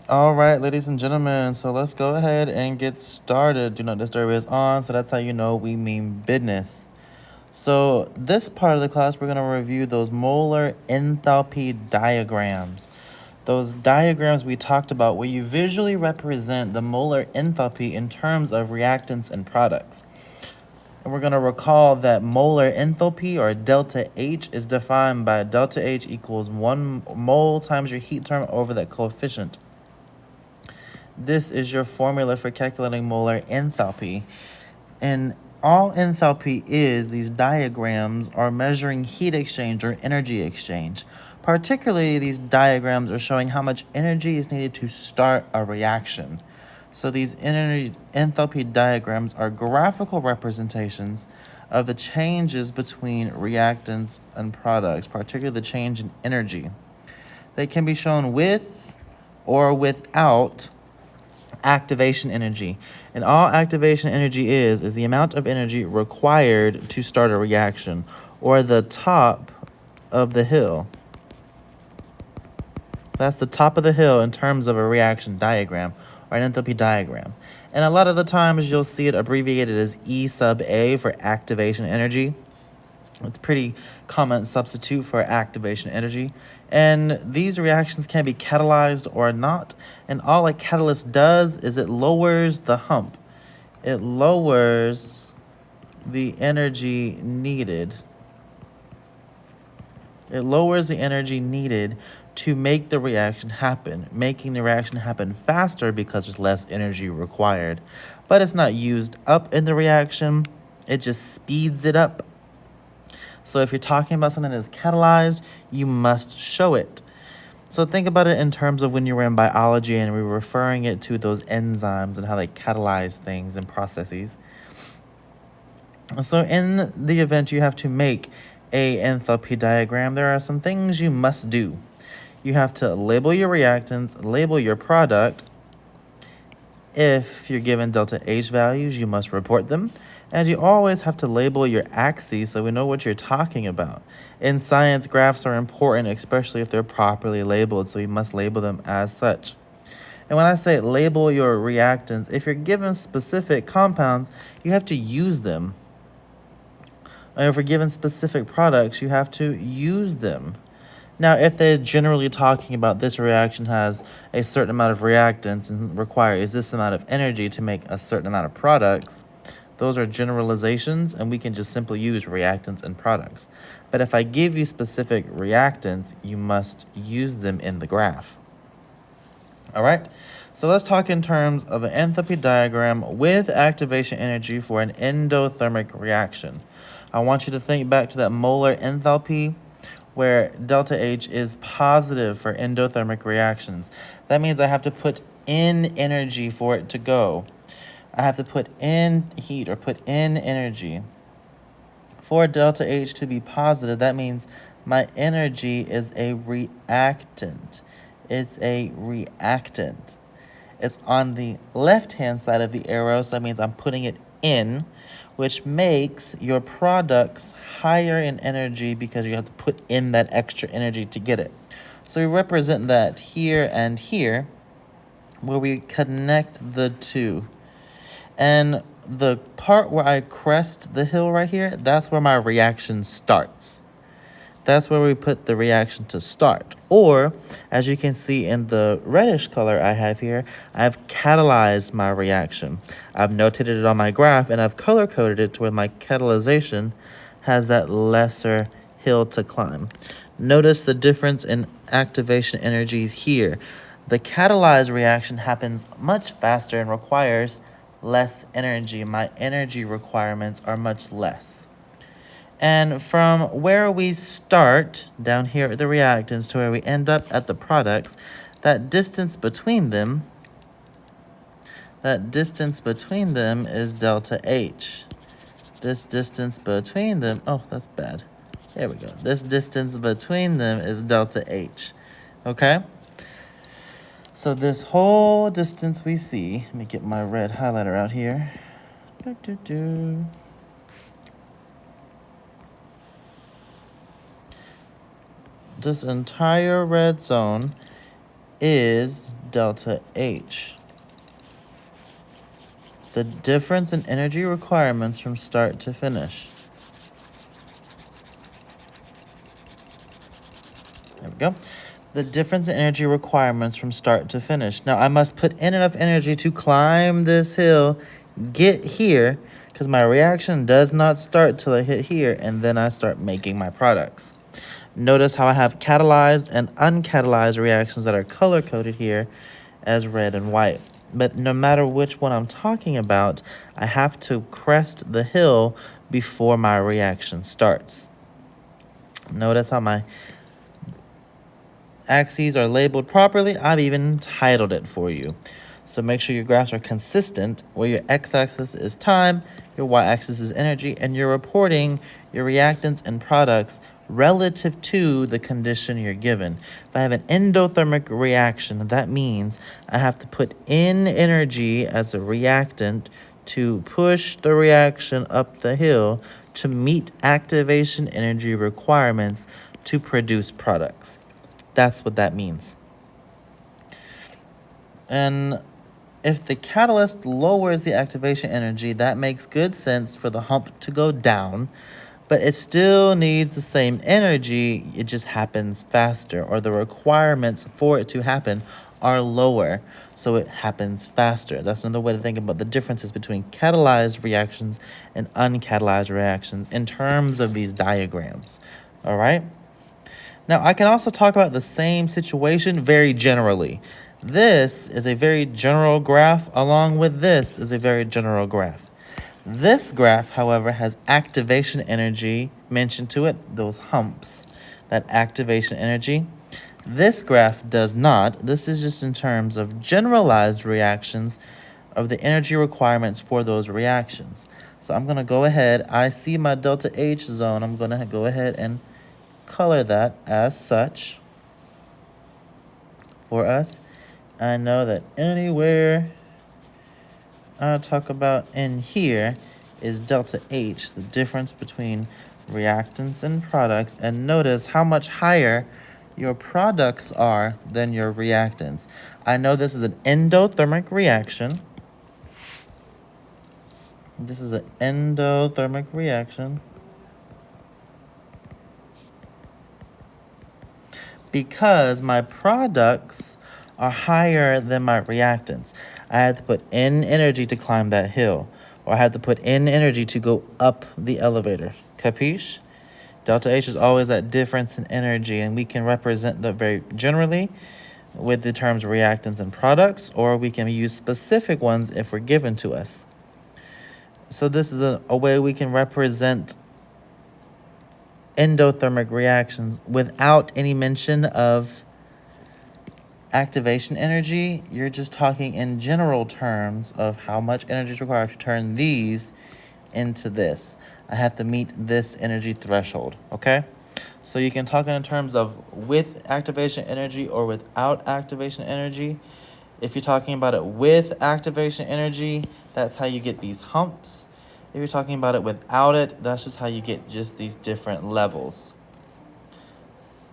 All right, ladies and gentlemen, so let's go ahead and get started. Do not disturb is on, so that's how you know we mean business. So this part of the class, we're going to review those molar enthalpy diagrams. Those diagrams we talked about where you visually represent the molar enthalpy in terms of reactants and products. And we're going to recall that molar enthalpy, or delta H, is defined by delta H equals 1 mole times your heat term over that coefficient. This is your formula for calculating molar enthalpy. And all enthalpy is, these diagrams are measuring heat exchange or energy exchange. Particularly, these diagrams are showing how much energy is needed to start a reaction. So these enthalpy diagrams are graphical representations of the changes between reactants and products, particularly the change in energy. They can be shown with or without activation energy. And all activation energy is the amount of energy required to start a reaction, or the top of the hill. That's the top of the hill in terms of a reaction diagram or an enthalpy diagram. And a lot of the times you'll see it abbreviated as E sub A for activation energy. It's a pretty common substitute for activation energy. And these reactions can be catalyzed or not. And all a catalyst does is it lowers the hump. It lowers the energy needed. It lowers the energy needed to make the reaction happen, making the reaction happen faster because there's less energy required. But it's not used up in the reaction. It just speeds it up. So if you're talking about something that's catalyzed, you must show it. So think about it in terms of when you were in biology and we were referring it to those enzymes and how they catalyze things and processes. So in the event you have to make a enthalpy diagram, there are some things you must do. You have to label your reactants, label your product. If you're given delta H values, you must report them. And you always have to label your axes so we know what you're talking about. In science, graphs are important, especially if they're properly labeled, so you must label them as such. And when I say label your reactants, if you're given specific compounds, you have to use them. And if you're given specific products, you have to use them. Now, if they're generally talking about this reaction has a certain amount of reactants and requires this amount of energy to make a certain amount of products, those are generalizations, and we can just simply use reactants and products. But if I give you specific reactants, you must use them in the graph. All right, so let's talk in terms of an enthalpy diagram with activation energy for an endothermic reaction. I want you to think back to that molar enthalpy where delta H is positive for endothermic reactions. That means I have to put in energy for it to go. I have to put in heat or put in energy. For delta H to be positive, that means my energy is a reactant. It's a reactant. It's on the left-hand side of the arrow, so that means I'm putting it in, which makes your products higher in energy because you have to put in that extra energy to get it. So we represent that here and here, where we connect the two. And the part where I crest the hill right here, that's where my reaction starts. That's where we put the reaction to start. Or, as you can see in the reddish color I have here, I've catalyzed my reaction. I've notated it on my graph, and I've color-coded it to where my catalyzation has that lesser hill to climb. Notice the difference in activation energies here. The catalyzed reaction happens much faster and requires less energy. My energy requirements are much less. And from where we start, down here at the reactants, to where we end up at the products, that distance between them is delta H. This distance between them, oh, that's bad. There we go. This distance between them is delta H, okay? So this whole distance we see, let me get my red highlighter out here. This entire red zone is delta H. The difference in energy requirements from start to finish. There we go. The difference in energy requirements from start to finish. Now, I must put in enough energy to climb this hill, get here, because my reaction does not start till I hit here, and then I start making my products. Notice how I have catalyzed and uncatalyzed reactions that are color-coded here as red and white. But no matter which one I'm talking about, I have to crest the hill before my reaction starts. Notice how my axes are labeled properly. I've even titled it for you. So make sure your graphs are consistent, where your x-axis is time, your y-axis is energy, and you're reporting your reactants and products relative to the condition you're given. If I have an endothermic reaction, that means I have to put in energy as a reactant to push the reaction up the hill to meet activation energy requirements to produce products. That's what that means. And if the catalyst lowers the activation energy, that makes good sense for the hump to go down, but it still needs the same energy. It just happens faster, or the requirements for it to happen are lower, so it happens faster. That's another way to think about the differences between catalyzed reactions and uncatalyzed reactions in terms of these diagrams. All right? Now, I can also talk about the same situation very generally. This is a very general graph, along with this is a very general graph. This graph, however, has activation energy mentioned to it, those humps, that activation energy. This graph does not. This is just in terms of generalized reactions of the energy requirements for those reactions. So I'm going to go ahead. I see my delta H zone. I'm going to go ahead and color that as such for us. I know that anywhere I talk about in here is delta H, the difference between reactants and products. And notice how much higher your products are than your reactants. I know this is an endothermic reaction. This is an endothermic reaction because my products are higher than my reactants. I had to put in energy to climb that hill, or I had to put in energy to go up the elevator. Capiche? Delta H is always that difference in energy, and we can represent that very generally with the terms reactants and products, or we can use specific ones if we're given to us. So this is a way we can represent endothermic reactions without any mention of activation energy. You're just talking in general terms of how much energy is required to turn these into this. I have to meet this energy threshold, okay? So you can talk in terms of with activation energy or without activation energy. If you're talking about it with activation energy, that's how you get these humps. If you're talking about it without it, that's just how you get just these different levels.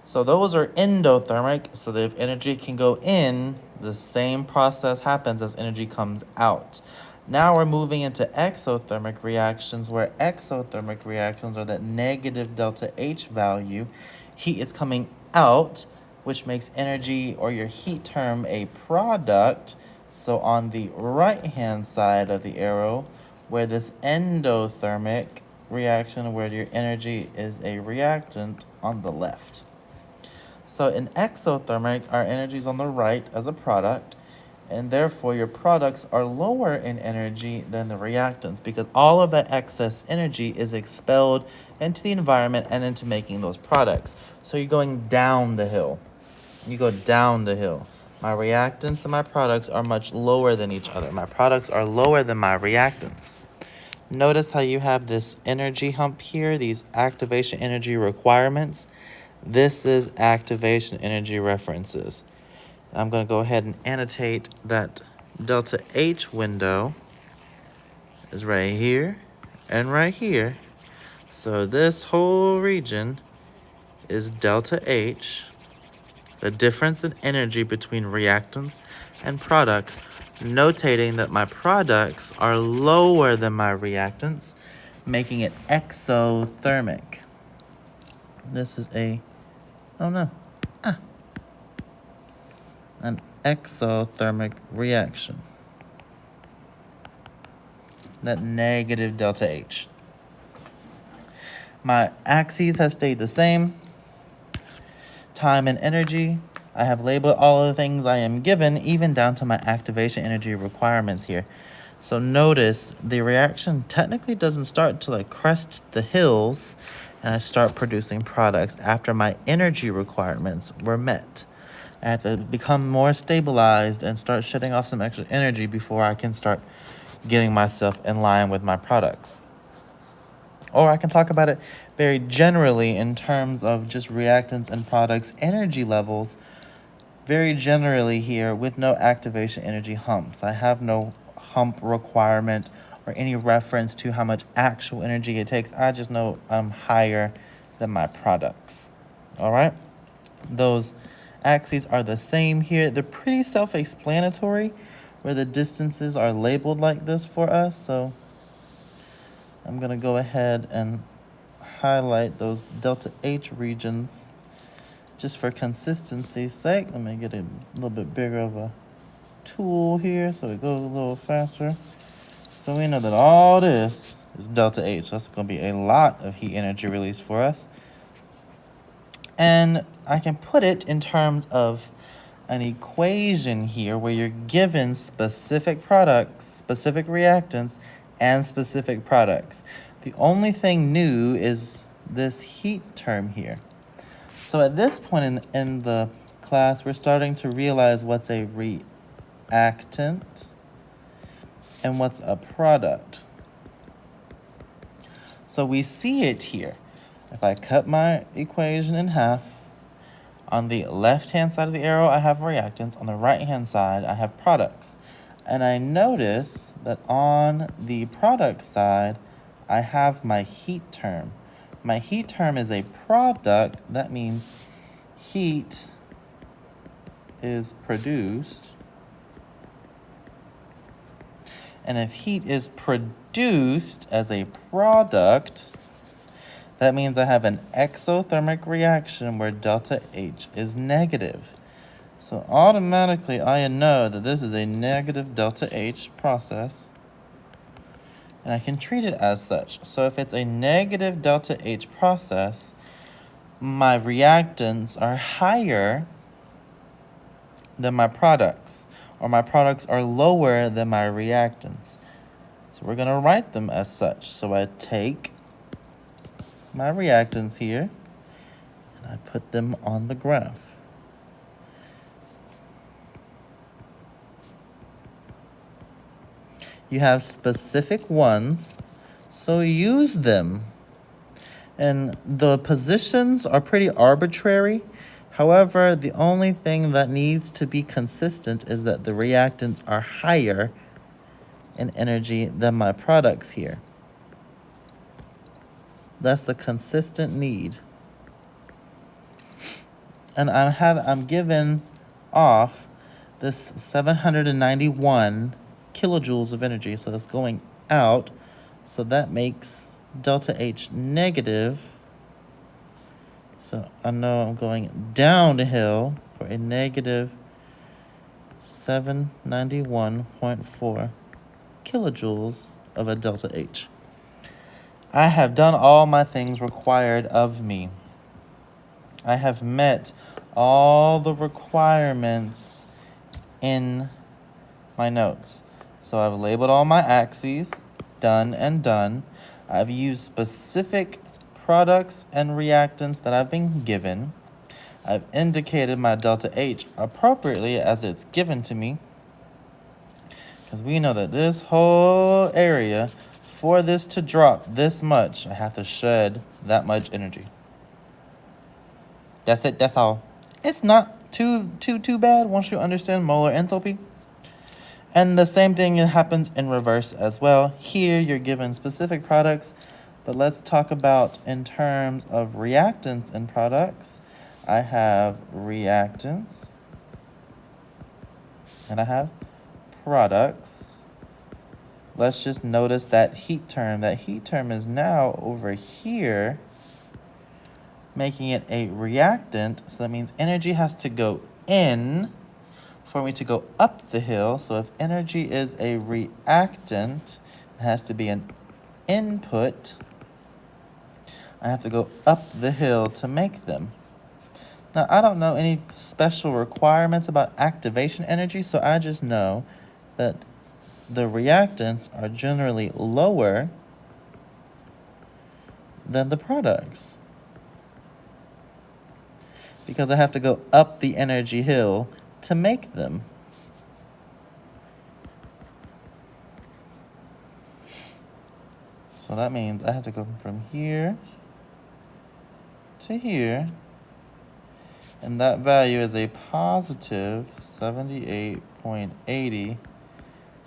So those are endothermic, so that if energy can go in, the same process happens as energy comes out. Now we're moving into exothermic reactions, where exothermic reactions are that negative delta H value. Heat is coming out, which makes energy or your heat term a product. So on the right-hand side of the arrow, where this endothermic reaction, where your energy is a reactant on the left. So in exothermic, our energy is on the right as a product, and therefore your products are lower in energy than the reactants because all of that excess energy is expelled into the environment and into making those products. So you're going down the hill. You go down the hill. My reactants and my products are much lower than each other. My products are lower than my reactants. Notice how you have this energy hump here, these activation energy requirements. This is activation energy references. I'm going to go ahead and annotate that delta H window is right here and right here. So this whole region is delta H. the difference in energy between reactants and products, notating that my products are lower than my reactants, making it exothermic. This is an exothermic reaction. That negative delta H. My axes have stayed the same. Time and energy. I have labeled all of the things I am given, even down to my activation energy requirements here. So notice the reaction technically doesn't start till I crest the hills and I start producing products after my energy requirements were met. I have to become more stabilized and start shedding off some extra energy before I can start getting myself in line with my products. Or I can talk about it very generally in terms of just reactants and products energy levels, very generally here with no activation energy humps. I have no hump requirement or any reference to how much actual energy it takes. I just know I'm higher than my products. All right? Those axes are the same here. They're pretty self-explanatory where the distances are labeled like this for us. So I'm going to go ahead and highlight those delta H regions just for consistency's sake. Let me get a little bit bigger of a tool here so it goes a little faster. So we know that all this is delta H. That's going to be a lot of heat energy release for us. And I can put it in terms of an equation here where you're given specific products, specific reactants, and specific products. The only thing new is this heat term here. So at this point in the class, we're starting to realize what's a reactant and what's a product. So we see it here. If I cut my equation in half, on the left-hand side of the arrow, I have reactants. On the right-hand side, I have products. And I notice that on the product side, I have my heat term. My heat term is a product. That means heat is produced. And if heat is produced as a product, that means I have an exothermic reaction where delta H is negative. So automatically I know that this is a negative delta H process, and I can treat it as such. So if it's a negative delta H process, my reactants are higher than my products, or my products are lower than my reactants. So we're going to write them as such. So I take my reactants here, and I put them on the graph. You have specific ones, so use them. And the positions are pretty arbitrary. However, the only thing that needs to be consistent is that the reactants are higher in energy than my products here. That's the consistent need. And I'm given off this 791 kilojoules of energy. So it's going out. So that makes delta H negative. So I know I'm going downhill for a negative 791.4 kilojoules of a delta H. I have done all my things required of me. I have met all the requirements in my notes. So I've labeled all my axes, done and done. I've used specific products and reactants that I've been given. I've indicated my delta H appropriately as it's given to me, because we know that this whole area, for this to drop this much, I have to shed that much energy. That's it. That's all. It's not too bad once you understand molar enthalpy. And the same thing happens in reverse as well. Here you're given specific products, but let's talk about in terms of reactants and products. I have reactants, and I have products. Let's just notice that heat term. That heat term is now over here, making it a reactant. So that means energy has to go in for me to go up the hill. So if energy is a reactant, it has to be an input. I have to go up the hill to make them. Now, I don't know any special requirements about activation energy, so I just know that the reactants are generally lower than the products, because I have to go up the energy hill to make them. So that means I have to go from here to here, and that value is a positive 78.80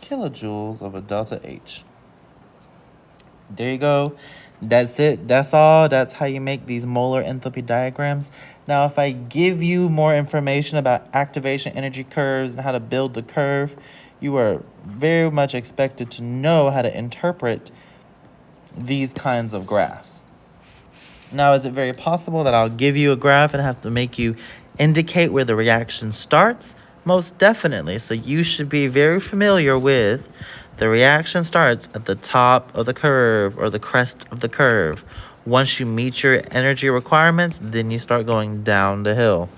kilojoules of a delta H. There you go. That's it. That's all. That's how you make these molar enthalpy diagrams. Now, if I give you more information about activation energy curves and how to build the curve, you are very much expected to know how to interpret these kinds of graphs. Now, is it very possible that I'll give you a graph and have to make you indicate where the reaction starts? Most definitely. So you should be very familiar with the reaction starts at the top of the curve or the crest of the curve. Once you meet your energy requirements, then you start going down the hill.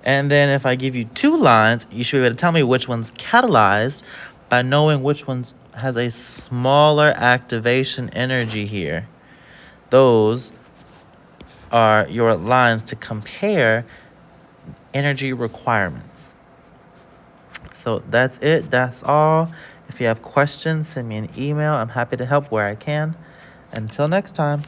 And then if I give you two lines, you should be able to tell me which one's catalyzed by knowing which one has a smaller activation energy here. Those are your lines to compare energy requirements. So that's it. That's all. If you have questions, send me an email. I'm happy to help where I can. Until next time.